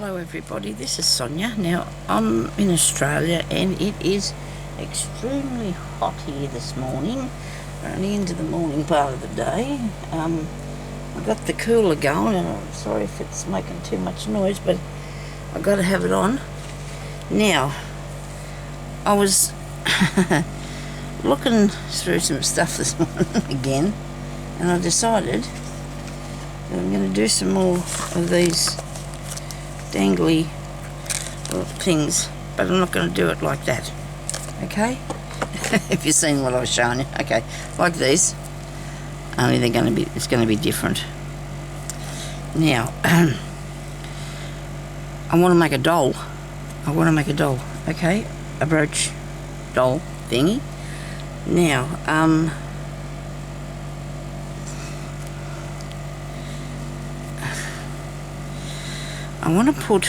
Hello everybody, this is Sonya. Now I'm in Australia and it is extremely hot here this morning. We're only into the morning part of the day. I've got the cooler going and I'm sorry if it's making too much noise, but I've got to have it on. Now, I was looking through some stuff this morning again, and I decided that I'm going to do some more of these dangly things, but I'm not going to do it like that, okay? If you've seen what I was showing you, okay, like these, only it's going to be different. Now, I want to make a doll. Okay, a brooch doll thingy. Now, I want to put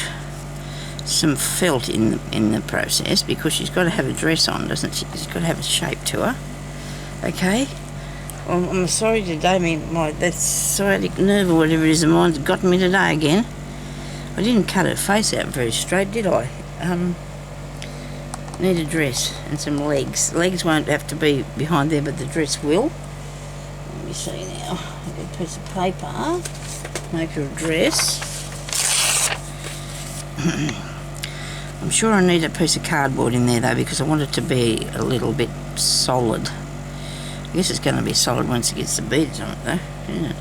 some felt in the process because she's got to have a dress on, doesn't she? She's got to have a shape to her. Okay. Well, I'm sorry today, that sciatic nerve or whatever it is of mine's got me today again. I didn't cut her face out very straight, did I? Need a dress and some legs. Legs won't have to be behind there, but the dress will. Let me see now. I've got a piece of paper. Make her a dress. I'm sure I need a piece of cardboard in there though, because I want it to be a little bit solid. I guess it's going to be solid once it gets the beads on it though, isn't it?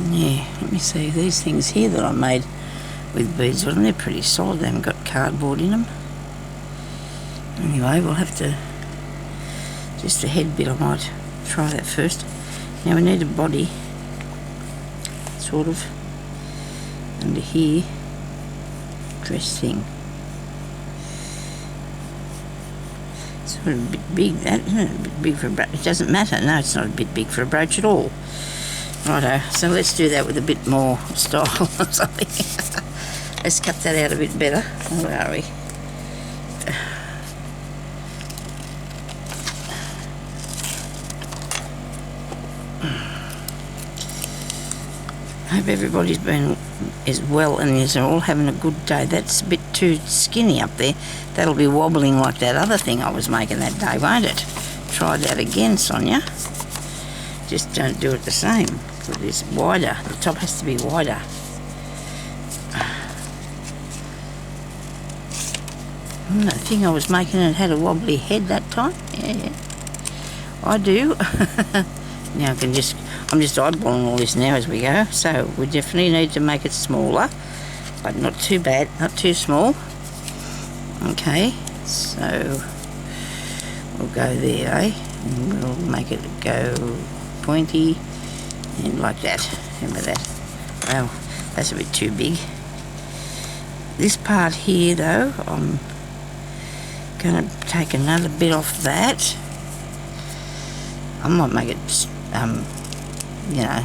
Yeah, let me see, these things here that I made with beads on them, they're pretty solid, they haven't got cardboard in them. Anyway, we'll have to, just the head bit, I might try that first. Now we need a body, sort of, under here. Dress thing. It's sort of a bit big, that, isn't it? A bit big for a brooch. It doesn't matter. No, it's not a bit big for a brooch at all. Righto, so let's do that with a bit more style or something. Let's cut that out a bit better. Where are we? I hope everybody's been as well and is all having a good day. That's a bit too skinny up there. That'll be wobbling like that other thing I was making that day, won't it? Try that again, Sonya. Just don't do it the same. Put this wider. The top has to be wider. That thing I was making, it had a wobbly head that time. Yeah. I do. Now I'm just eyeballing all this now as we go, so we definitely need to make it smaller, but not too bad, not too small. Okay, so we'll go there, eh? And we'll make it go pointy and like that. Remember that? Well, that's a bit too big. This part here though, I'm going to take another bit off that. I might make it you know,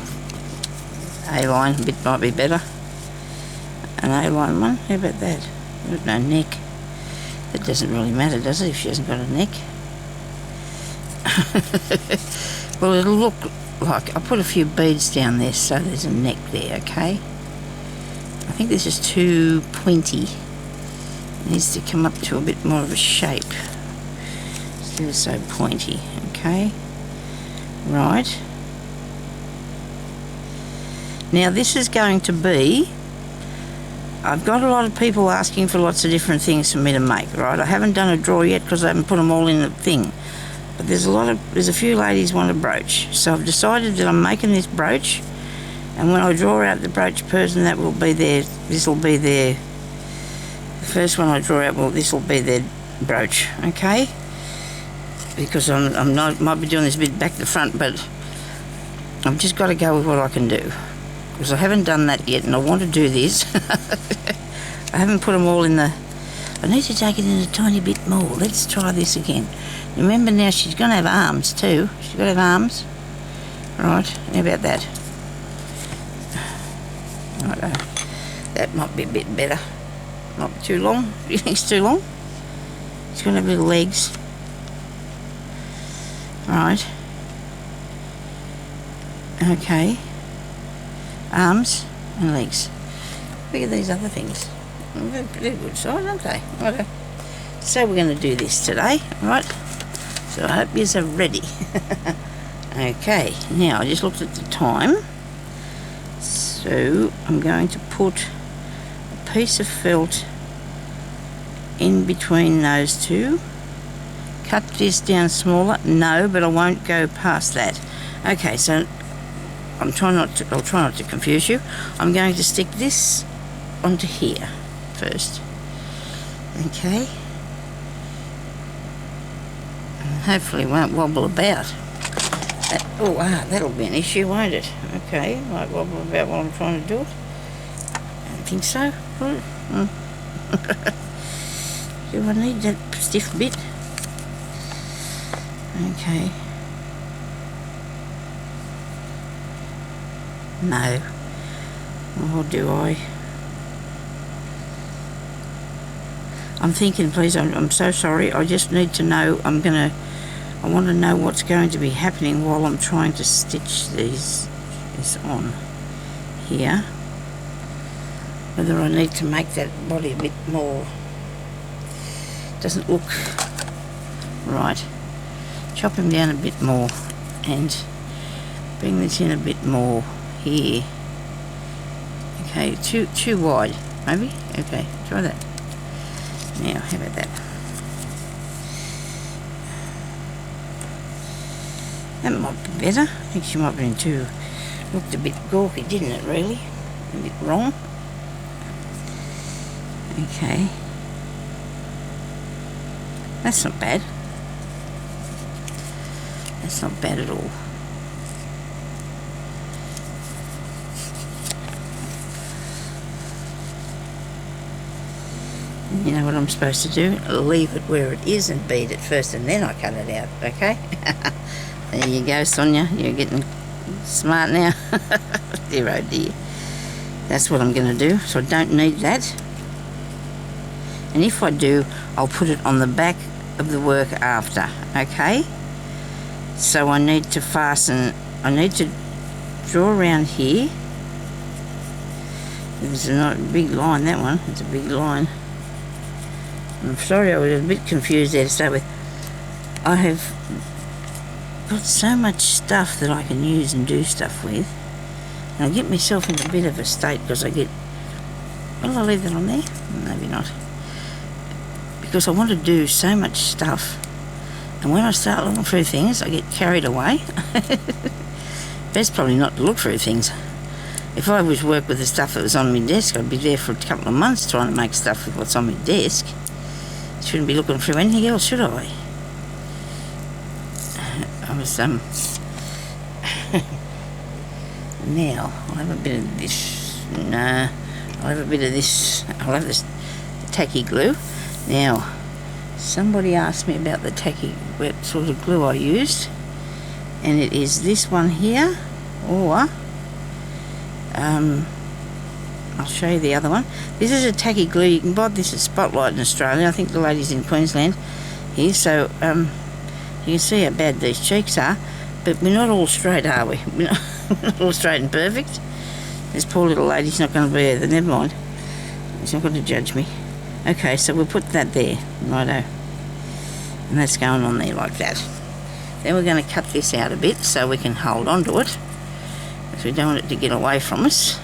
A-line bit might be better. An A-line one, how about that? There's no neck. That doesn't really matter, does it, if she hasn't got a neck? Well, it'll look like, I put a few beads down there so there's a neck there, okay? I think this is too pointy. It needs to come up to a bit more of a shape. Instead of so pointy, okay? Right. Now this is going to be, I've got a lot of people asking for lots of different things for me to make, right? I haven't done a drawer yet because I haven't put them all in the thing. But there's a few ladies want a brooch. So I've decided that I'm making this brooch, and when I draw out the brooch person, that will be this will be the first one I draw out, well, this will be their brooch, okay? Because might be doing this a bit back to front, but I've just got to go with what I can do. Because I haven't done that yet, and I want to do this. I haven't put them all in the... I need to take it in a tiny bit more. Let's try this again. Remember now, she's going to have arms too. She's got to have arms. Right, how about that? Righto. That might be a bit better. Not too long. Do you think it's too long? She's going to have little legs. Right. Okay. Arms and legs. big are these other things? They're good size, aren't they? Okay. So we're going to do this today, right? So I hope you're ready. Okay, now I just looked at the time. So I'm going to put a piece of felt in between those two. Cut this down smaller. No, but I won't go past that. Okay, so I'll try not to confuse you. I'm going to stick this onto here first. Okay. And hopefully it won't wobble about. That'll be an issue, won't it? Okay, might wobble about while I'm trying to do it. I don't think so. Do I need that stiff bit? Okay. No. Or do I? I'm thinking, please, I'm so sorry. I just need to know, I want to know what's going to be happening while I'm trying to stitch this on here. Whether I need to make that body a bit more, doesn't look right. Chop him down a bit more and bring this in a bit more here. Okay, too wide, maybe? Okay, try that. Now, how about that? That might be better. I think she might have been too, looked a bit gawky, didn't it, really? A bit wrong. Okay. That's not bad. That's not bad at all. You know what I'm supposed to do? Leave it where it is and bead it first, and then I cut it out, okay? There you go, Sonya. You're getting smart now. Dear oh dear. That's what I'm going to do, so I don't need that. And if I do, I'll put it on the back of the work after, okay? So I need to fasten, I need to draw around here. It's not a big line, that one. It's a big line. I'm sorry, I was a bit confused there to start with. I have got so much stuff that I can use and do stuff with. And I get myself in a bit of a state because I get... Will I leave that on there? Maybe not. Because I want to do so much stuff. And when I start looking through things, I get carried away. Best probably not to look through things. If I was work with the stuff that was on my desk, I'd be there for a couple of months trying to make stuff with what's on my desk. Shouldn't be looking through anything else, should I? I was, now, I'll have a bit of this. Nah, I'll have a bit of this. I'll have this tacky glue. Now, somebody asked me about the tacky, what sort of glue I used. And it is this one here, or I'll show you the other one. This is a tacky glue. You can buy this at Spotlight in Australia. I think the lady's in Queensland here. So you can see how bad these cheeks are. But we're not all straight, are we? We're not all straight and perfect. This poor little lady's not going to be either. Never mind. She's not going to judge me. Okay, so we'll put that there. Righto. And that's going on there like that. Then we're going to cut this out a bit so we can hold on to it. Because we don't want it to get away from us.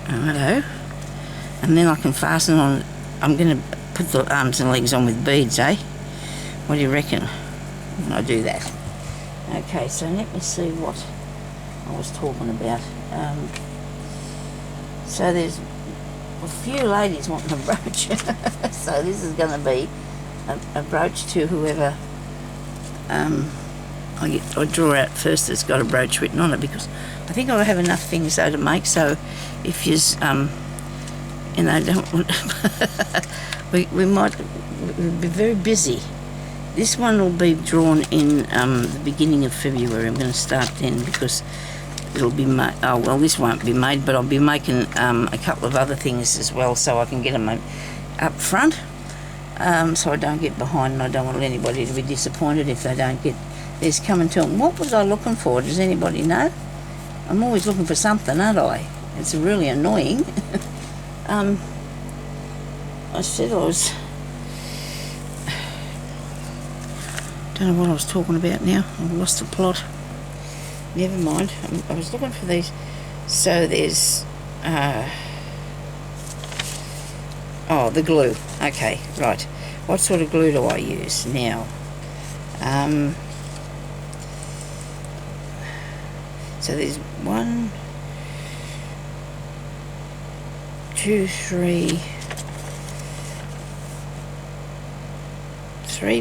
Righto. And then I can fasten on. I'm going to put the arms and legs on with beads, eh? What do you reckon when I do that? Okay, so let me see what I was talking about. So there's a few ladies wanting a brooch. So this is going to be a brooch to whoever I draw out first that's got a brooch written on it, because I think I'll have enough things though to make. So if you don't want we might be very busy. This one will be drawn in the beginning of February. I'm going to start then because it'll be made. Oh well, this won't be made, but I'll be making a couple of other things as well, so I can get them up front, so I don't get behind, and I don't want anybody to be disappointed if they don't get this. Come and tell them, what was I looking for? Does anybody know? I'm always looking for something, aren't I? It's really annoying. I said I was... Don't know what I was talking about now. I've lost the plot. Never mind. I was looking for these. So there's... oh, the glue. Okay, right. What sort of glue do I use now? So there's 1, 2, 3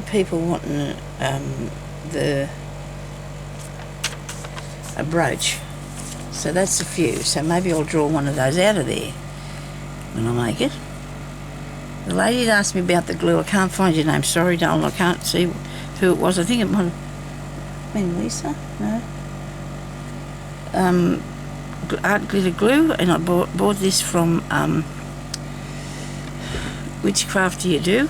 people wanting a brooch. So that's a few. So maybe I'll draw one of those out of there when I make it. The lady had asked me about the glue. I can't find your name. Sorry, darling. I can't see who it was. I think it might have been Lisa. No. Art glitter glue, and I bought this from Which Craft Do You Do?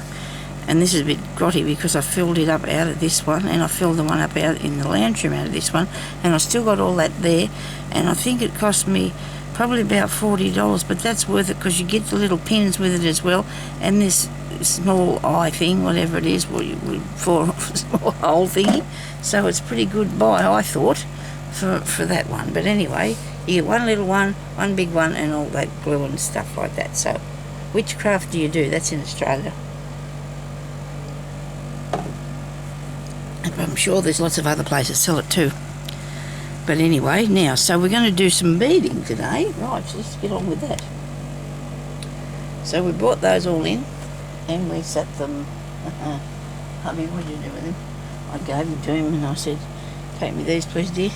And this is a bit grotty because I filled it up out of this one, and I filled the one up out in the lounge room out of this one, and I still got all that there, and I think it cost me probably about $40, but that's worth it because you get the little pins with it as well, and this small eye thing, whatever it is, for a small hole thingy. So it's pretty good buy, I thought, for that one. But anyway, you get one little one, one big one, and all that glue and stuff like that. So, Which Craft Do You Do? That's in Australia. I'm sure there's lots of other places sell it too. But anyway, now, so we're going to do some beading today. Right, let's get on with that. So we brought those all in, and we set them... Hubby, what did you do with them? I gave them to him, and I said, take me these, please, dear.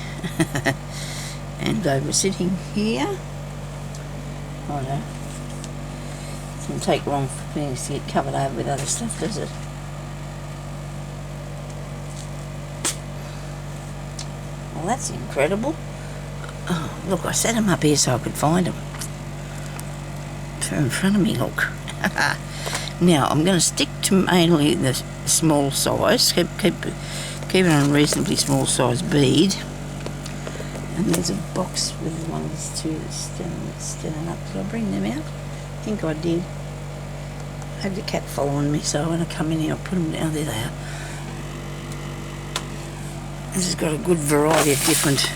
And they were sitting here. I know. It doesn't take long for things to get covered over with other stuff, does it? Well, that's incredible. Oh, look, I set them up here so I could find them. They're in front of me, look. Now, I'm going to stick to mainly the small size. Keep it on a reasonably small size bead. And there's a box with one of these two standing up. Did I bring them out? I think I did. I had the cat following me, so when I come in here, I'll put them down. There they are. This has got a good variety of different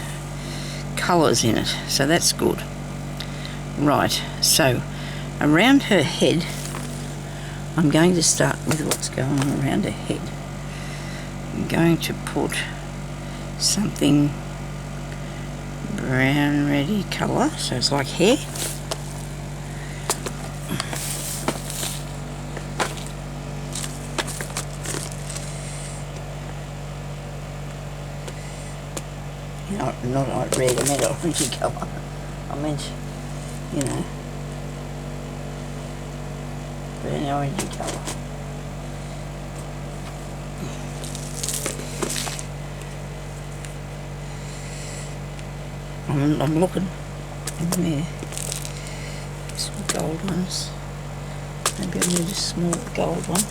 colours in it, so that's good. Right, so around her head, I'm going to start with what's going on around her head. I'm going to put something brown reddy colour, so it's like hair. Not like red, I meant orangey colour. I meant, you know, brown orangey colour. I'm looking in there. Some gold ones. Maybe I need a small gold one.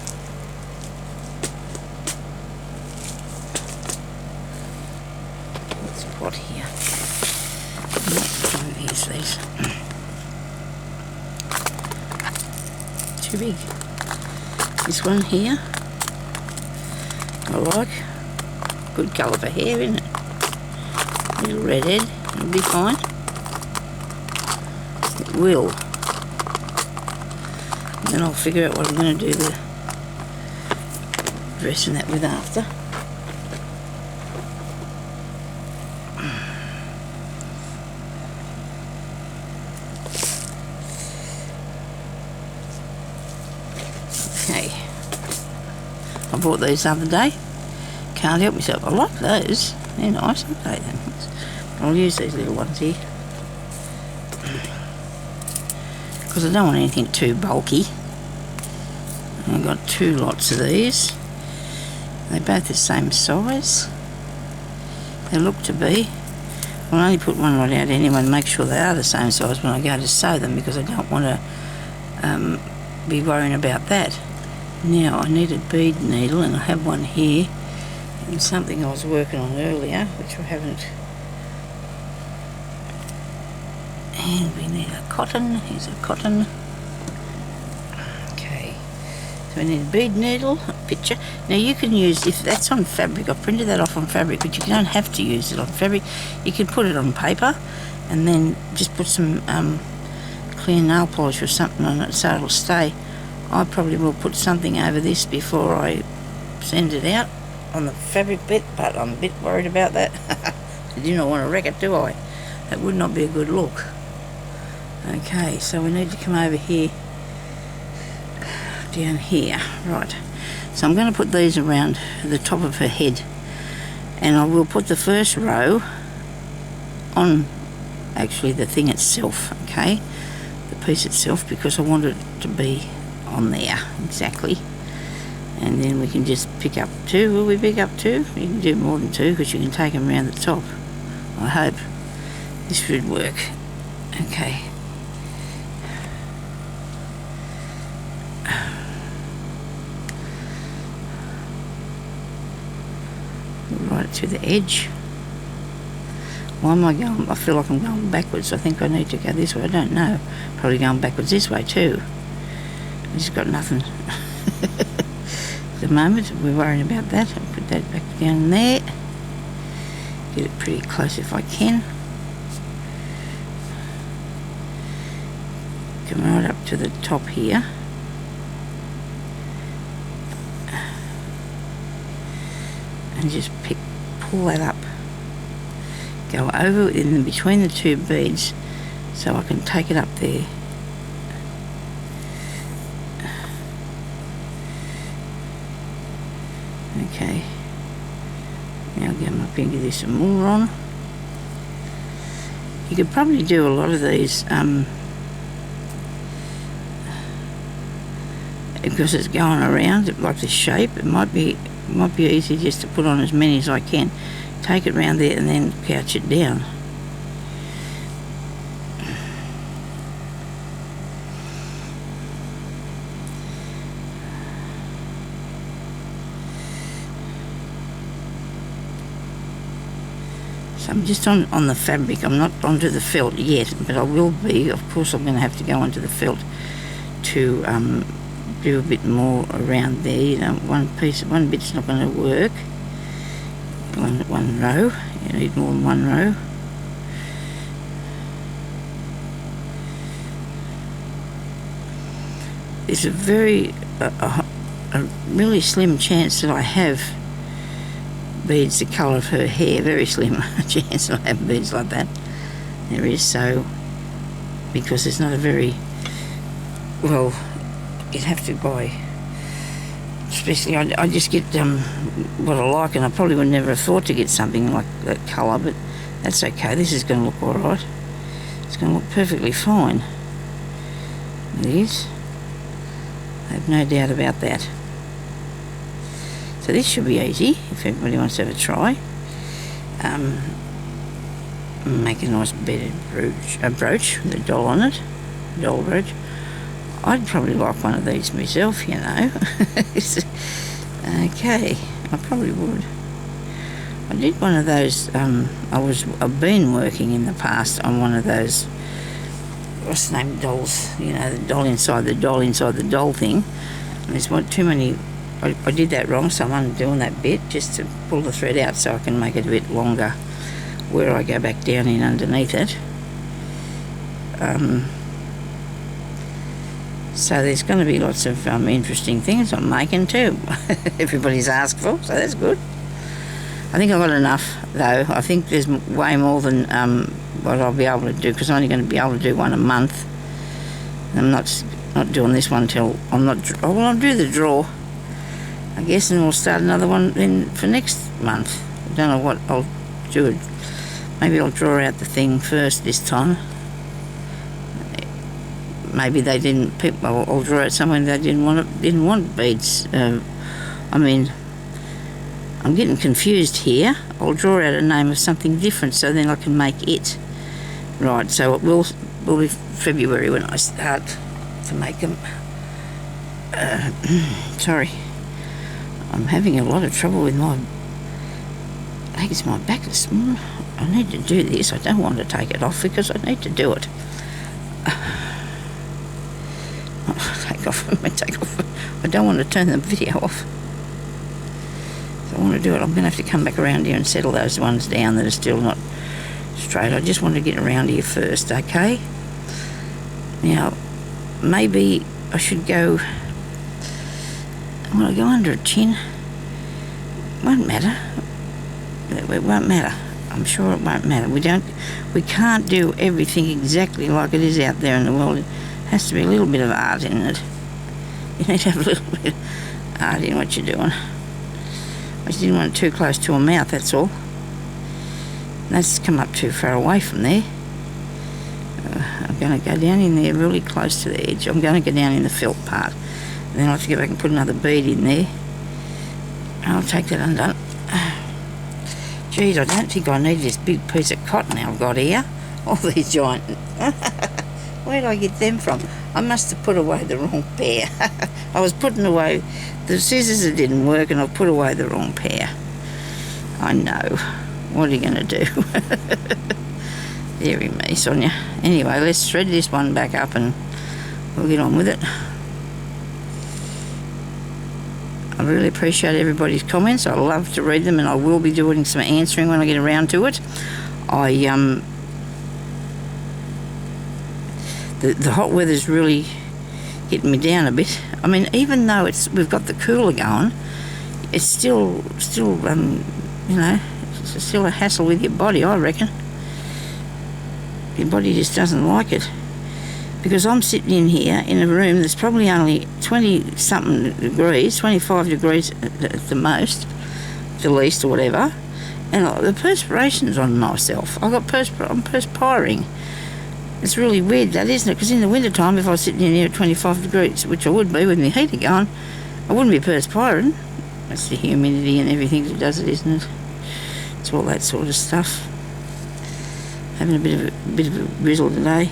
What here? Here's these. Too big. This one here, I like. Good colour for hair, isn't it? Little redhead, it'll be fine. It will. And then I'll figure out what I'm going to do the dressing that with after. Okay, I bought these the other day. Can't help myself. I like those. They're nice, aren't they? I'll use these little ones here because I don't want anything too bulky. I've got 2 lots of these. They're both the same size. They look to be. I'll only put one lot out anyway and make sure they are the same size when I go to sew them, because I don't want to be worrying about that. Now I need a bead needle, and I have one here, and something I was working on earlier which I haven't And we need a cotton. Here's a cotton. Okay. So we need a bead needle, a picture. Now you can use, if that's on fabric, I've printed that off on fabric, but you don't have to use it on fabric. You can put it on paper and then just put some clear nail polish or something on it so it'll stay. I probably will put something over this before I send it out on the fabric bit, but I'm a bit worried about that. I do not want to wreck it, do I? That would not be a good look. Okay, so we need to come over here, down here, right. So I'm going to put these around the top of her head, and I will put the first row on actually the thing itself, okay, the piece itself, because I want it to be on there exactly. And then we can just pick up two. Will we pick up two? You can do more than two because you can take them around the top. I hope this should work. Okay. Right to the edge. Why am I going? I feel like I'm going backwards. I think I need to go this way. I don't know. Probably going backwards this way too. I've just got nothing. At the moment, we're worrying about that. I'll put that back down there. Get it pretty close if I can. Come right up to the top here. And just pull that up. Go over in between the two beads so I can take it up there. Okay, now get my finger there some more on. You could probably do a lot of these because it's going around like this shape. It might be easy just to put on as many as I can. Take it round there and then couch it down. So I'm just on the fabric. I'm not onto the felt yet, but I will be. Of course, I'm going to have to go onto the felt to do a bit more around there. You know, one bit's not going to work. One row. You need more than one row. There's a really slim chance that I have beads the colour of her hair, very slim chance I have beads like that. There is, so because it's not a very well, you'd have to buy, especially I just get what I like, and I probably would never have thought to get something like that colour, but that's okay. This is going to look alright. It's going to look perfectly fine. It is. I have no doubt about that. So this should be easy if everybody wants to have a try. Make a nice beaded brooch with a doll on it, doll brooch. I'd probably like one of these myself, you know. Okay, I probably would. I did one of those. I've been working in the past on one of those. What's the name? Dolls. You know, the doll inside the doll inside the doll thing. And there's too many. I did that wrong, so I'm undoing that bit just to pull the thread out so I can make it a bit longer where I go back down in underneath it. So there's going to be lots of interesting things I'm making too. Everybody's asked for, so that's good. I think I've got enough though. I think there's way more than what I'll be able to do, because I'm only going to be able to do one a month. I'm not doing this one till I'll do the draw, I guess, and we'll start another one then for next month. I don't know what I'll do. Maybe I'll draw out the thing first this time. Maybe they didn't pick. I'll draw out someone they didn't want beads. I mean, I'm getting confused here. I'll draw out a name of something different so then I can make it. Right. So it will be February when I start to make them. Sorry. I'm having a lot of trouble with my, I think it's my back this morning. I need to do this. I don't want to take it off because I need to do it. Take off. I don't want to turn the video off. If I want to do it, I'm going to have to come back around here and settle those ones down that are still not straight. I just want to get around here first, okay? Now, maybe I should go... Will I go under a chin? Won't matter. It won't matter. I'm sure it won't matter. We can't do everything exactly like it is out there in the world. It has to be a little bit of art in it. You need to have a little bit of art in what you're doing. I just didn't want it too close to her mouth, that's all. That's come up too far away from there. I'm going to go down in there really close to the edge. I'm going to go down in the felt part. And then I'll have to go back and put another bead in there. I'll take that undone. Geez, I don't think I need this big piece of cotton I've got here. All these giant... Where did I get them from? I must have put away the wrong pair. I was putting away the scissors that didn't work, and I've put away the wrong pair. I know. What are you going to do? Deary me, Sonya. Anyway, let's thread this one back up and we'll get on with it. I really appreciate everybody's comments. I love to read them, and I will be doing some answering when I get around to it. The hot weather's really getting me down a bit. I mean, even though we've got the cooler going, it's still you know, it's still a hassle with your body, I reckon. Your body just doesn't like it. Because I'm sitting in here in a room that's probably only 20-something degrees, 25 degrees at the most, the least or whatever, and the perspiration's on myself. I'm perspiring. It's really weird, that, isn't it? Because in the wintertime, if I was sitting in here at 25 degrees, which I would be with my heater going, I wouldn't be perspiring. That's the humidity and everything that does it, isn't it? It's all that sort of stuff. Having a bit of a drizzle today.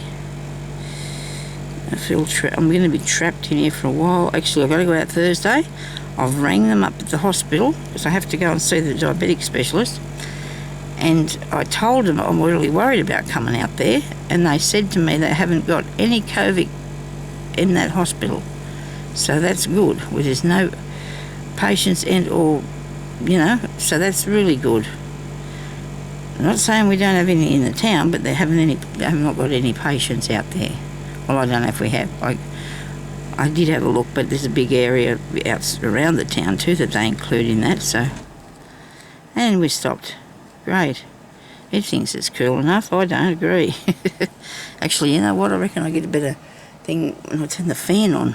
I feel I'm going to be trapped in here for a while. Actually, I've got to go out Thursday. I've rang them up at the hospital because I have to go and see the diabetic specialist. And I told them I'm really worried about coming out there. And they said to me they haven't got any COVID in that hospital. So that's good. Well, there's no patients or, you know, so that's really good. I'm not saying we don't have any in the town, but they haven't got any patients out there. Well, I don't know if we have. I did have a look, but there's a big area out around the town too that they include in that. So, and we stopped. Great. It thinks it's cool enough. I don't agree. Actually, you know what? I reckon I get a better thing when I turn the fan on.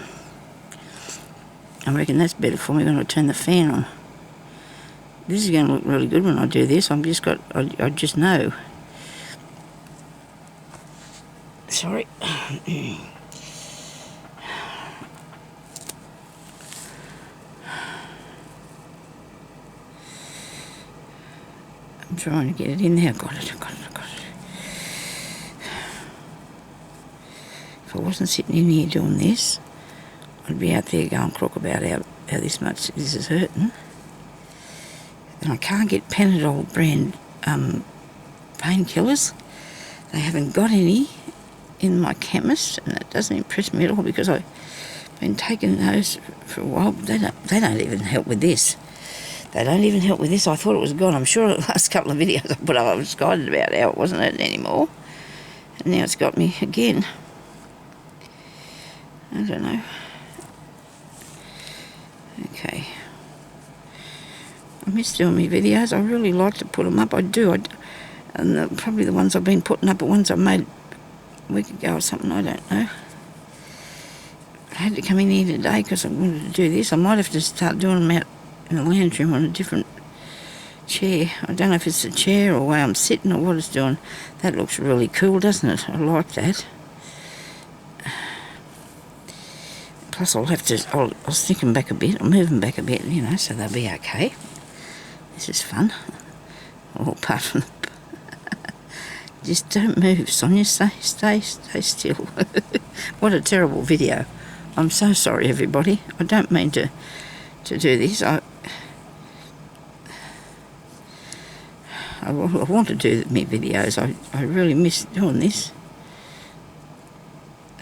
I reckon that's better for me when I turn the fan on. This is going to look really good when I do this. I just know. Sorry. I'm trying to get it in there. I've got it. If I wasn't sitting in here doing this, I'd be out there going crook about how this much this is hurting. And I can't get Panadol brand painkillers. They haven't got any in my chemist, and that doesn't impress me at all because I've been taking those for a while. But they don't even help with this. They don't even help with this. I thought it was gone. I'm sure the last couple of videos I put up I was guided about how it wasn't hurting anymore. And now it's got me again. I don't know. Okay. I miss doing my videos. I really like to put them up. I do. And probably the ones I've been putting up are ones I made a week ago or something. I don't know. I had to come in here today because I wanted to do this. I might have to start doing them out in the lounge room on a different chair. I don't know if it's the chair or where I'm sitting or what it's doing. That looks really cool, doesn't it? I like that. Plus I'll stick them back a bit. I'll move them back a bit, you know, so they'll be okay. This is fun. All apart from the... Just don't move, Sonya. Stay still. What a terrible video. I'm so sorry, everybody. I don't mean to do this. I want to do my videos. I really miss doing this.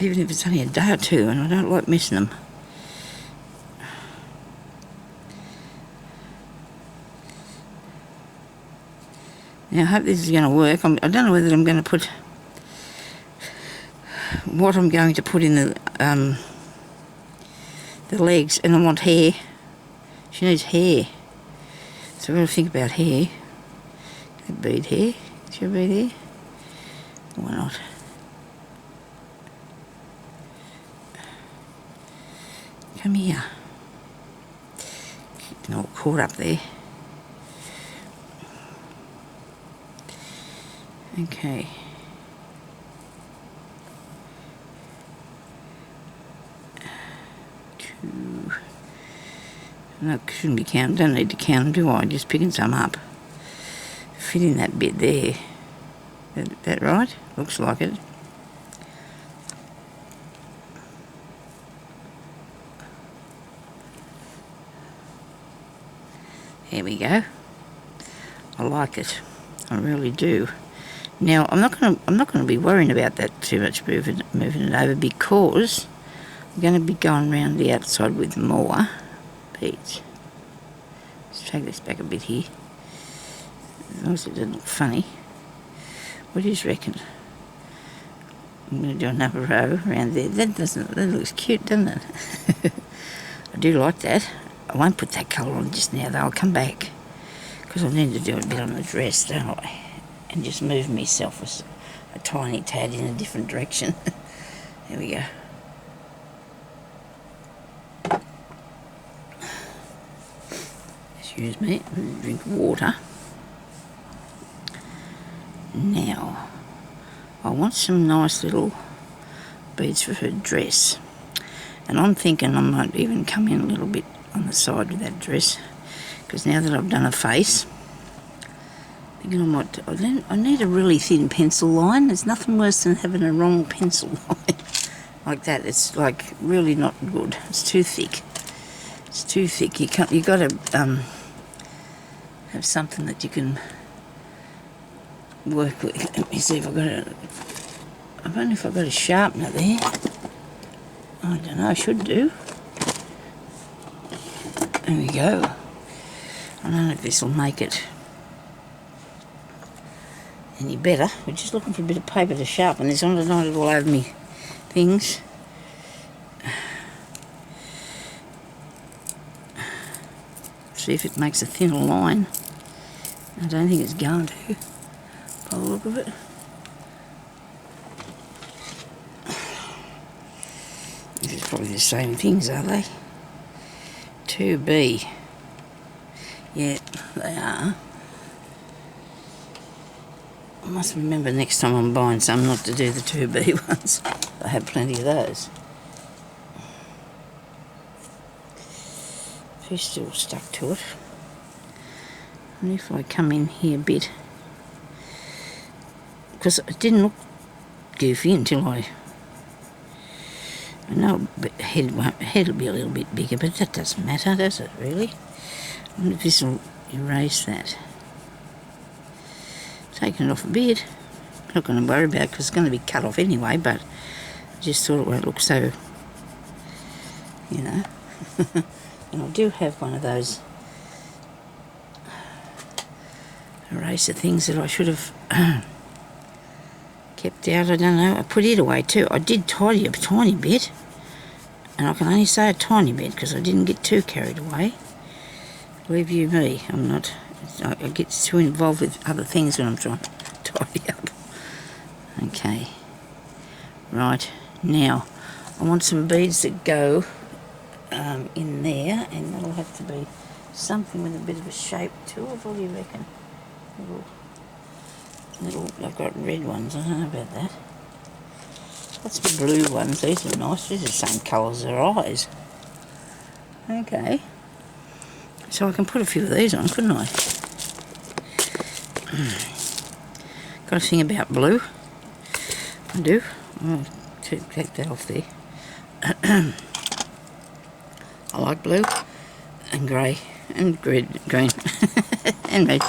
even if it's only a day or two, and I don't like missing them. Now, I hope this is going to work. I don't know whether I'm going to put what I'm going to put in the legs, and I want hair. She needs hair, so I've got to think about hair. Bead hair. Should I bead hair? Why not? Come here. Getting all caught up there. Okay. Two. No, shouldn't be counting. Don't need to count them, do I? Just picking some up. Fitting that bit there. That right? Looks like it. There we go. I like it. I really do. Now I'm not going to be worrying about that too much, moving it over, because I'm going to be going around the outside with more beads. Let's take this back a bit here. As long as it doesn't look funny. What do you reckon? I'm going to do another row around there. That looks cute, doesn't it? I do like that. I won't put that colour on just now though. I'll come back, because I need to do a bit on the dress, don't I? And just move myself a tiny tad in a different direction. There we go. Excuse me, drink water. Now, I want some nice little beads for her dress. And I'm thinking I might even come in a little bit on the side with that dress, because now that I've done a face, I'm thinking I need a really thin pencil line. There's nothing worse than having a wrong pencil line like that. It's like really not good. It's too thick. It's too thick. You got to have something that you can work with. Let me see if I wonder if I've got a sharpener there. I don't know, I should do. There we go. I don't know if this will make it any better. We're just looking for a bit of paper to sharpen this on. I don't want it all over me things. See if it makes a thinner line. I don't think it's going to, by the look of it. These are probably the same things, are they? 2B. Yeah, they are. I must remember next time I'm buying some not to do the 2B ones. I have plenty of those. She's still stuck to it. And if I come in here a bit, because it didn't look goofy until I know head will be a little bit bigger, but that doesn't matter, does it really? I wonder if this will erase that. Taking it off a bit. Not going to worry about it because it's going to be cut off anyway, but I just thought it won't look so, you know. And I do have one of those eraser things that I should have kept out. I don't know. I put it away too. I did tidy up a tiny bit, and I can only say a tiny bit because I didn't get too carried away. Believe you me, I'm not. I get too involved with other things when I'm trying to tidy up. Okay. Right. Now, I want some beads that go in there, and that'll have to be something with a bit of a shape to it. What do you reckon? I've got red ones. I don't know about that. What's the blue ones? These are nice. These are the same colour as her eyes. Okay. So I can put a few of these on, couldn't I? Got a thing about blue. I do. I'll take that off there. I like blue and grey and green and red.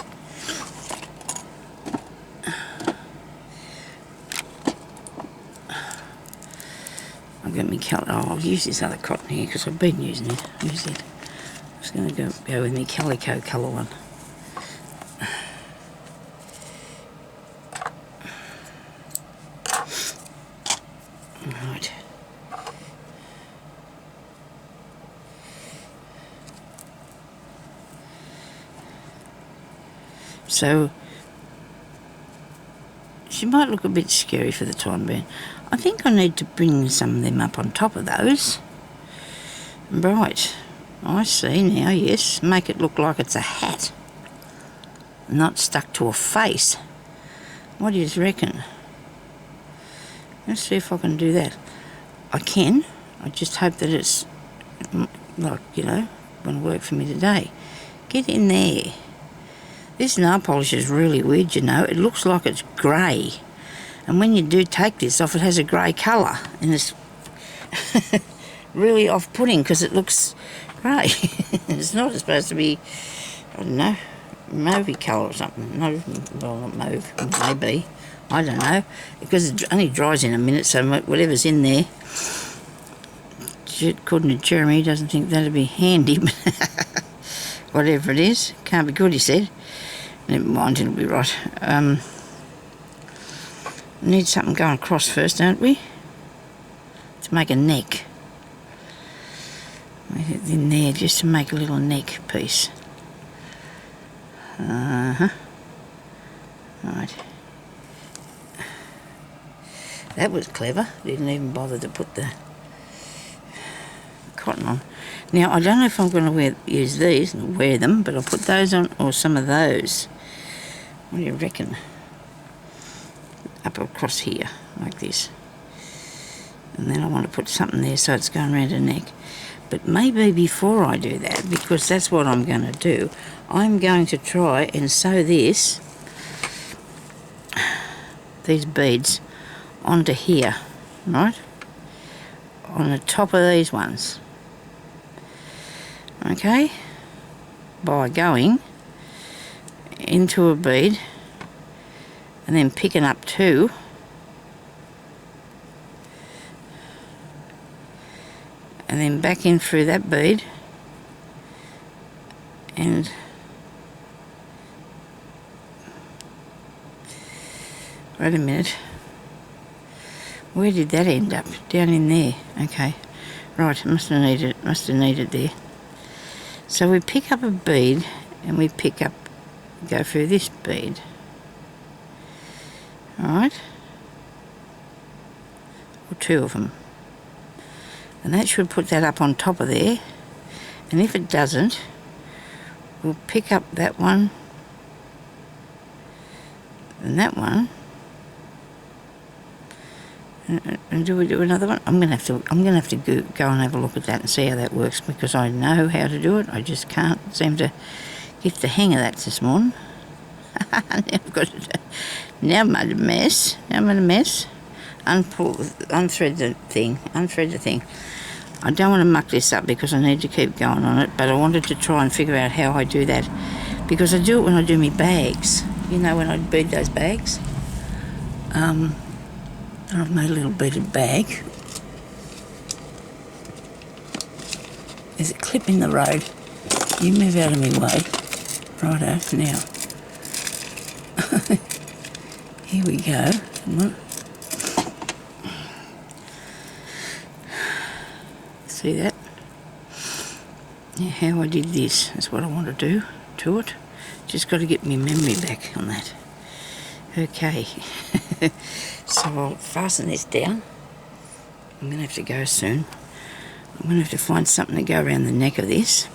get me colour. Oh, I'll use this other cotton here because I've been using it. Use it. I'm just going to go with me calico colour one. Right. So she might look a bit scary for the time being. I think I need to bring some of them up on top of those. Right, I see now, yes. Make it look like it's a hat, not stuck to a face. What do you reckon? Let's see if I can do that. I can. I just hope that it's, like, you know, going to work for me today. Get in there. This nail polish is really weird, you know. It looks like it's grey. And when you do take this off, it has a grey colour. And it's really off-putting because it looks grey. It's not supposed to be, I don't know, mauvey colour or something. No, well, not mauve, maybe. I don't know. Because it only dries in a minute, so whatever's in there, according to Jeremy, he doesn't think that'd be handy. Whatever it is, can't be good, he said. Never mind, it'll be right. Need something going across first, don't we? To make a neck. Make it in there just to make a little neck piece. Right. That was clever. Didn't even bother to put the cotton on. Now, I don't know if I'm going to use these and wear them, but I'll put those on or some of those. What do you reckon? Up across here, like this. And then I want to put something there so it's going around her neck. But maybe before I do that, because that's what I'm going to do, I'm going to try and sew these beads onto here, right? On the top of these ones. Okay? By going into a bead and then picking up two and then back in through that bead and wait a minute, where did that end up? Down in there. Okay, right, must have needed there. So we pick up a bead and we go through this bead. Alright, or two of them, and that should put that up on top of there. And if it doesn't, we'll pick up that one and that one and do we do another one? I'm gonna have to go and have a look at that and see how that works, because I know how to do it. I just can't seem to get the hang of that this morning. Now I've made a mess. Unthread the thing. I don't want to muck this up because I need to keep going on it, but I wanted to try and figure out how I do that, because I do it when I do my bags. You know, when I bead those bags. I've made a little beaded bag. There's a clip in the road. You move out of my way. Righto, now. Here we go. Come on. See that? Yeah, how I did this. That's what I want to do to it. Just got to get my memory back on that. Okay. So I'll fasten this down. I'm going to have to go soon. I'm going to have to find something to go around the neck of this.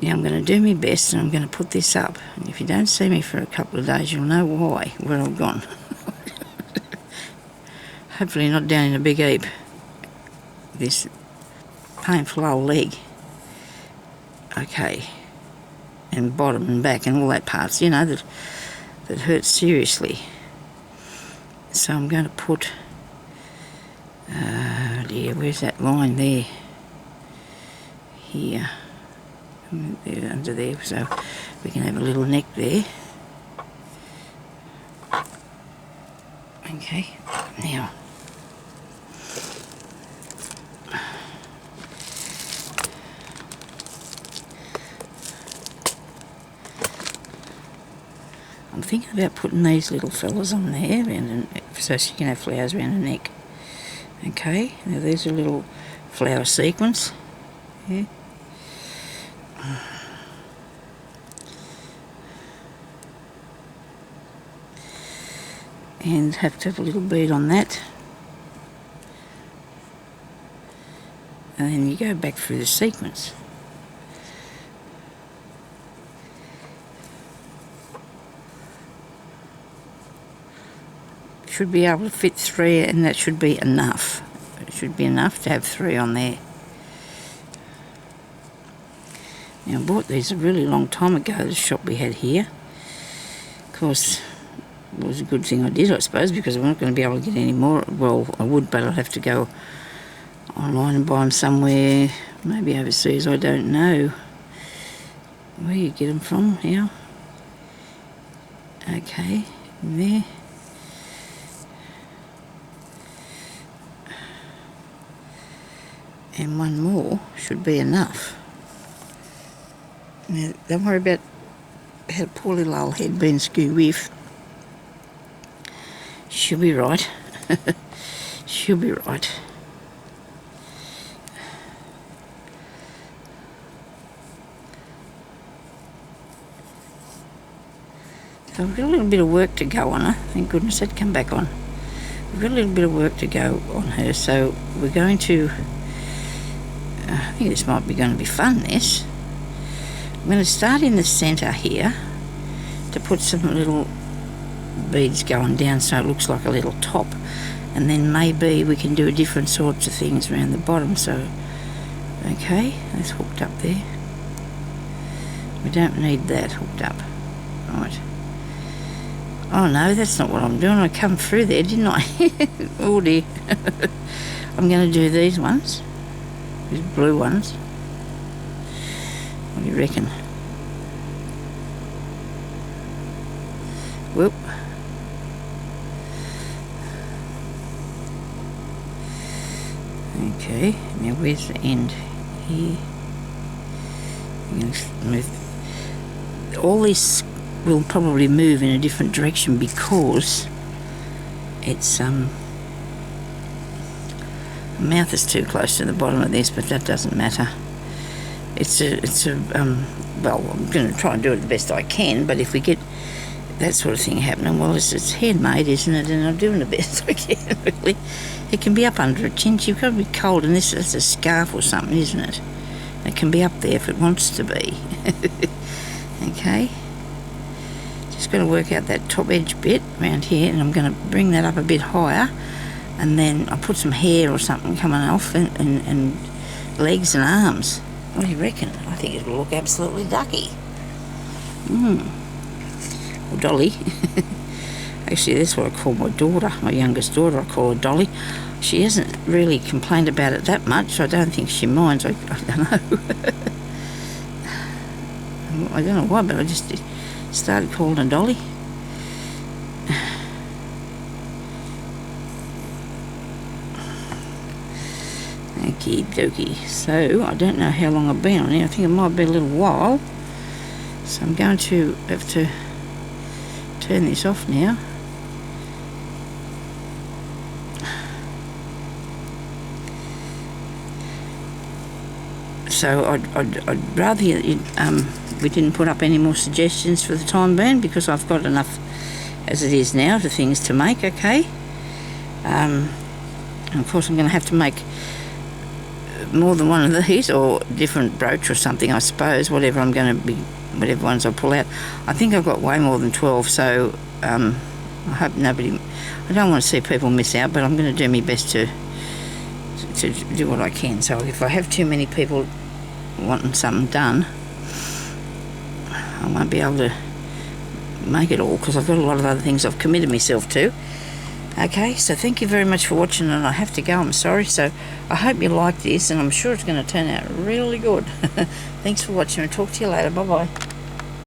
Now I'm going to do my best and I'm going to put this up. And if you don't see me for a couple of days, you'll know why, where I've gone. Hopefully not down in a big heap. This painful old leg. Okay. And bottom and back and all that parts, you know, that hurts seriously. So I'm going to put, dear, where's that line there? Here. There, under there, so we can have a little neck there. Okay, now I'm thinking about putting these little fellas on there so she can have flowers around her neck. Okay, now these are little flower sequins. Yeah. And have to have a little bead on that. And then you go back through the sequence. Should be able to fit 3, and that should be enough. It should be enough to have 3 on there. Now I bought these a really long time ago, the shop we had here. Of course, it was a good thing I did, I suppose, because I'm not going to be able to get any more. Well, I would, but I'll have to go online and buy them somewhere, maybe overseas, I don't know where you get them from now. Okay, there. And one more should be enough. Now, don't worry about how poor little old head being skew with. She'll be right. She'll be right. So we've got a little bit of work to go on her. Thank goodness it come back on. We've got a little bit of work to go on her, so we're going to... I think this might be going to be fun, this. I'm going to start in the centre here to put some little beads going down so it looks like a little top, and then maybe we can do different sorts of things around the bottom. So, okay, that's hooked up there. We don't need that hooked up. Right. Oh no, that's not what I'm doing. I come through there, didn't I? Oh dear. I'm going to do these ones. These blue ones. What do you reckon? Whoop. Okay, now where's the end? Here. I'm going to move. All this will probably move in a different direction because it's the mouth is too close to the bottom of this, but that doesn't matter. Well, I'm going to try and do it the best I can, but if we get that sort of thing happening, well, it's handmade, isn't it? And I'm doing the best I can, really. It can be up under a chin. You've got to be cold, and this is a scarf or something, isn't it? It can be up there if it wants to be. Okay. Just got to work out that top edge bit around here, and I'm going to bring that up a bit higher, and then I'll put some hair or something coming off, and legs and arms. What do you reckon? I think it'll look absolutely ducky. Or Dolly. Actually, that's what I call my daughter, my youngest daughter. I call her Dolly. She hasn't really complained about it that much. I don't think she minds. I don't know. I don't know why, but I just started calling her Dolly. Okie dokie. So, I don't know how long I've been on here. I think it might be a little while. So I'm going to have to turn this off now. So I'd rather we didn't put up any more suggestions for the time being, because I've got enough as it is now to things to make, okay? And of course I'm going to have to make more than one of these, or different brooch or something, I suppose, whatever ones I pull out. I think I've got way more than 12, so I hope I don't want to see people miss out, but I'm going to do my best to do what I can. So if I have too many people wanting something done, I won't be able to make it all, because I've got a lot of other things I've committed myself to. Okay, so thank you very much for watching, and I have to go, I'm sorry. So I hope you like this, and I'm sure it's going to turn out really good. Thanks for watching, and talk to you later. Bye bye.